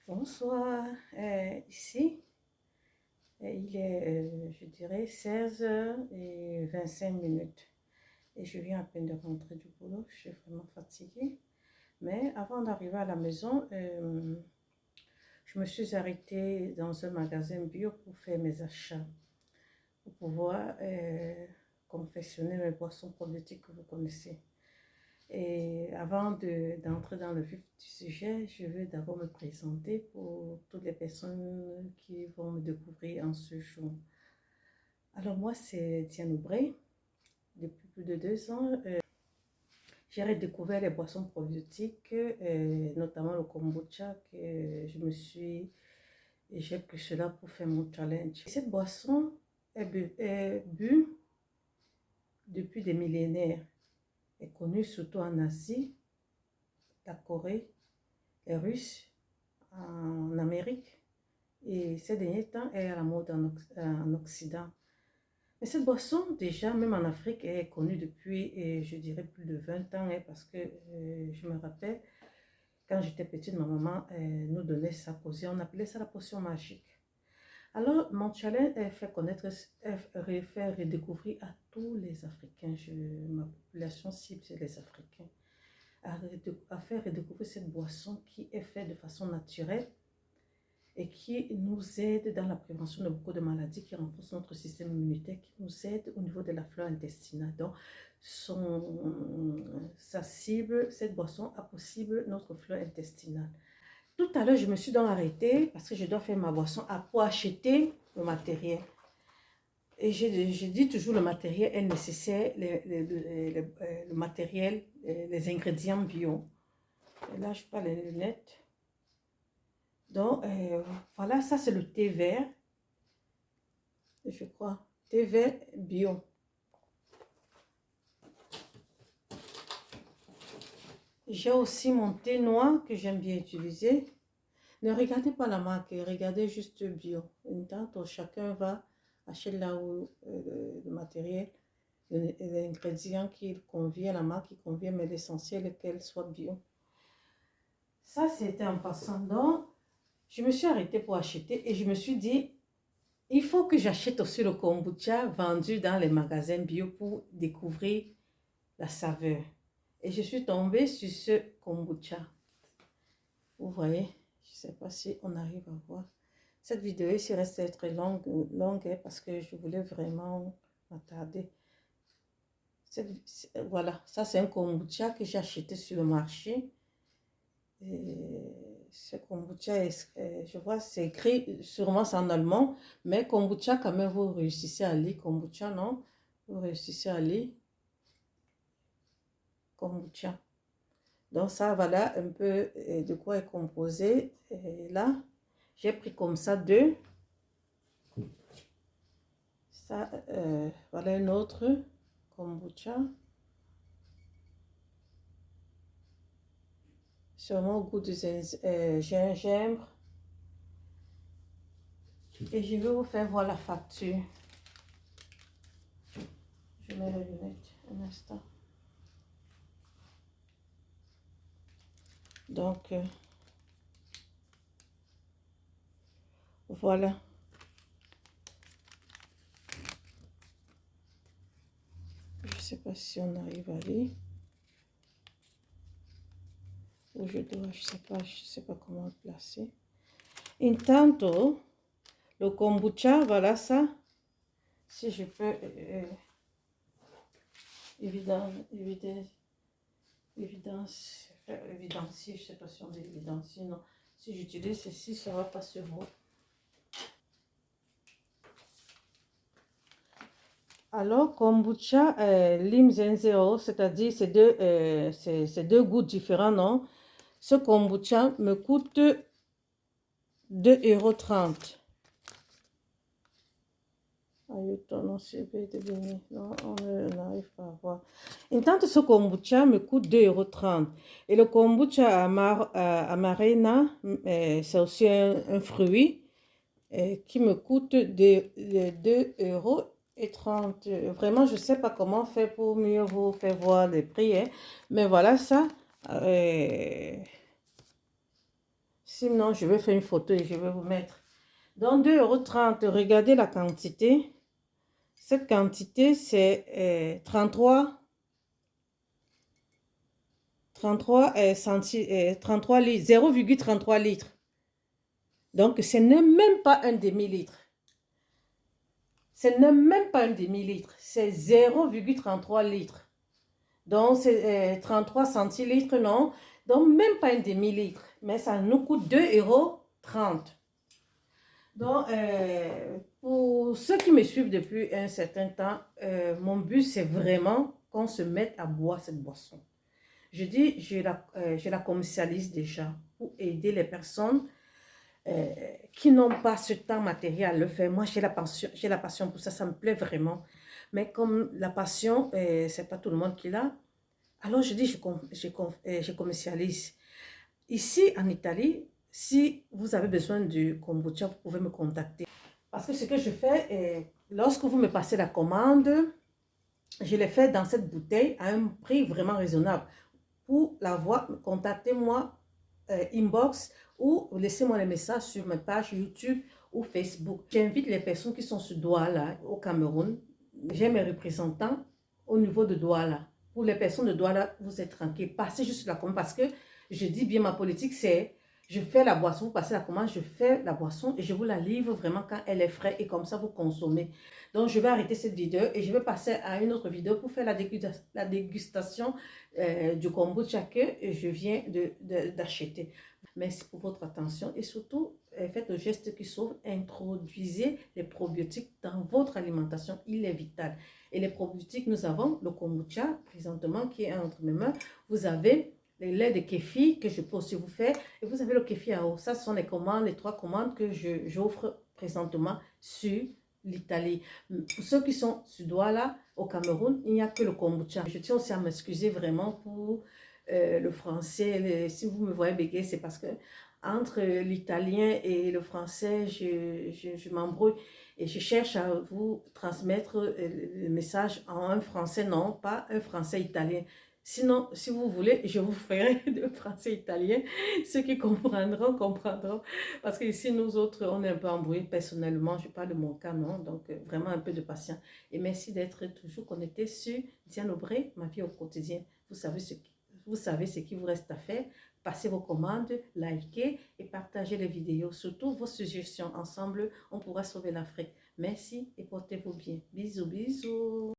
Bonsoir, ici, il est, je dirais, 16h25. Et je viens à peine de rentrer du boulot, je suis vraiment fatiguée. Mais avant d'arriver à la maison, je me suis arrêtée dans un magasin bio pour faire mes achats, pour pouvoir confectionner mes boissons probiotiques que vous connaissez. Et avant d'entrer dans le vif du sujet, je veux d'abord me présenter pour toutes les personnes qui vont me découvrir en ce jour. Alors moi, c'est Diane Aubray. Depuis plus de 2 ans, j'ai redécouvert les boissons probiotiques, notamment le kombucha, que j'ai pris cela pour faire mon challenge. Cette boisson est bu depuis des millénaires, est connue surtout en Asie, la Corée, les Russes, en Amérique, et ces derniers temps est à la mode en Occident. Mais cette boisson, déjà, même en Afrique, est connue depuis, je dirais, plus de 20 ans, parce que je me rappelle, quand j'étais petite, ma maman nous donnait ça causer, on appelait ça la potion magique. Alors, mon challenge est fait connaître, faire redécouvrir à tous les Africains, ma population cible, c'est les Africains, à faire redécouvrir cette boisson qui est faite de façon naturelle et qui nous aide dans la prévention de beaucoup de maladies, qui renforce notre système immunitaire, qui nous aide au niveau de la flore intestinale. Donc, sa cible, cette boisson a pour cible notre flore intestinale. Tout à l'heure, je me suis donc arrêtée parce que je dois faire ma boisson pour acheter le matériel. Et je dis toujours le matériel est nécessaire, le matériel, les ingrédients bio. Et là, je parle les lunettes. Donc, voilà, ça c'est le thé vert, je crois, thé vert bio. J'ai aussi mon thé noir que j'aime bien utiliser. Ne regardez pas la marque, regardez juste bio. Chacun va acheter là où le matériel, les ingrédients qui convient, la marque qui convient, mais l'essentiel est qu'elle soit bio. Ça, c'était en passant. Donc, je me suis arrêtée pour acheter et je me suis dit, il faut que j'achète aussi le kombucha vendu dans les magasins bio pour découvrir la saveur. Et je suis tombée sur ce kombucha. Vous voyez, je ne sais pas si on arrive à voir. Cette vidéo ici reste très longue parce que je voulais vraiment m'attarder. Voilà, ça c'est un kombucha que j'ai acheté sur le marché. Ce kombucha, je vois, c'est écrit, sûrement c'est en allemand, mais kombucha, quand même, vous réussissez à lire. Kombucha, non? Vous réussissez à lire. Kombucha. Donc, ça, voilà un peu de quoi est composé. Et là, j'ai pris comme ça deux. Ça, voilà un autre kombucha. Sûrement au goût de gingembre. Et je vais vous faire voir la facture. Je mets les lunettes un instant. Donc, voilà. Je ne sais pas si on arrive à lire. Ou je sais pas comment le placer. Intanto, le kombucha, voilà ça. Si je peux évidencier, je ne sais pas si on dit évidencier, non. Si j'utilise ceci, ça va pas se voir. Alors, kombucha, lime zenzero, c'est-à-dire c'est deux goûts différents, non? Ce kombucha me coûte 2,30 €. Non, on n'arrive pas à voir. Intanto, ce kombucha me coûte 2,30 €. Et le kombucha amarena, c'est aussi un fruit qui me coûte 2,30 €. Vraiment, je ne sais pas comment faire pour mieux vous faire voir les prix. Mais voilà ça. Sinon, je vais faire une photo et je vais vous mettre. Donc, 2,30 €, regardez la quantité. Cette quantité, c'est 33 litres, 0,33 litres. Donc, ce n'est même pas un demi-litre. Ce n'est même pas un demi-litre. C'est 0,33 litres. Donc, c'est 33 centilitres, non? Donc, même pas un demi-litre. Mais ça nous coûte 2,30 €. Donc, pour ceux qui me suivent depuis un certain temps, mon but, c'est vraiment qu'on se mette à boire cette boisson. Je dis, je la commercialise déjà pour aider les personnes qui n'ont pas ce temps matériel à le faire. Moi, j'ai la passion pour ça, ça me plaît vraiment. Mais comme la passion, c'est pas tout le monde qui l'a, alors je dis, je commercialise. Ici, en Italie, si vous avez besoin du kombucha, vous pouvez me contacter. Parce que ce que je fais, lorsque vous me passez la commande, je l'ai fait dans cette bouteille à un prix vraiment raisonnable. Pour l'avoir, contactez-moi inbox ou laissez-moi les messages sur ma page YouTube ou Facebook. J'invite les personnes qui sont sur Douala au Cameroun. J'ai mes représentants au niveau de Douala. Pour les personnes de Douala, vous êtes tranquilles. Passez juste la commande parce que je dis bien ma politique, c'est je fais la boisson, vous passez la commande, je fais la boisson et je vous la livre vraiment quand elle est fraîche et comme ça vous consommez. Donc je vais arrêter cette vidéo et je vais passer à une autre vidéo pour faire la dégustation du kombucha que je viens d'acheter. Merci pour votre attention et surtout faites le geste qui sauve, introduisez les probiotiques dans votre alimentation, il est vital. Et les probiotiques, nous avons le kombucha présentement qui est entre mes mains, vous avez les laits de kéfir que je peux aussi vous faire et vous avez le kéfir à eau. Ça, ce sont les 3 commandes que j'offre présentement sur l'Italie. Pour ceux qui sont sur Douala, au Cameroun, il n'y a que le kombucha. Je tiens aussi à m'excuser vraiment pour le français. Si vous me voyez bégayer, c'est parce que entre l'italien et le français, je m'embrouille et je cherche à vous transmettre le message en un français, non, pas un français italien. Sinon, si vous voulez, je vous ferai de français italien. Ceux qui comprendront, comprendront. Parce que ici, nous autres, on est un peu embrouillés personnellement. Je parle de mon cas, non? Donc, vraiment un peu de patience. Et merci d'être toujours connecté sur Diane Aubray, ma vie au quotidien. Vous savez ce qu'il vous reste à faire. Passez vos commandes, likez et partagez les vidéos. Surtout vos suggestions. Ensemble, on pourra sauver l'Afrique. Merci et portez-vous bien. Bisous, bisous.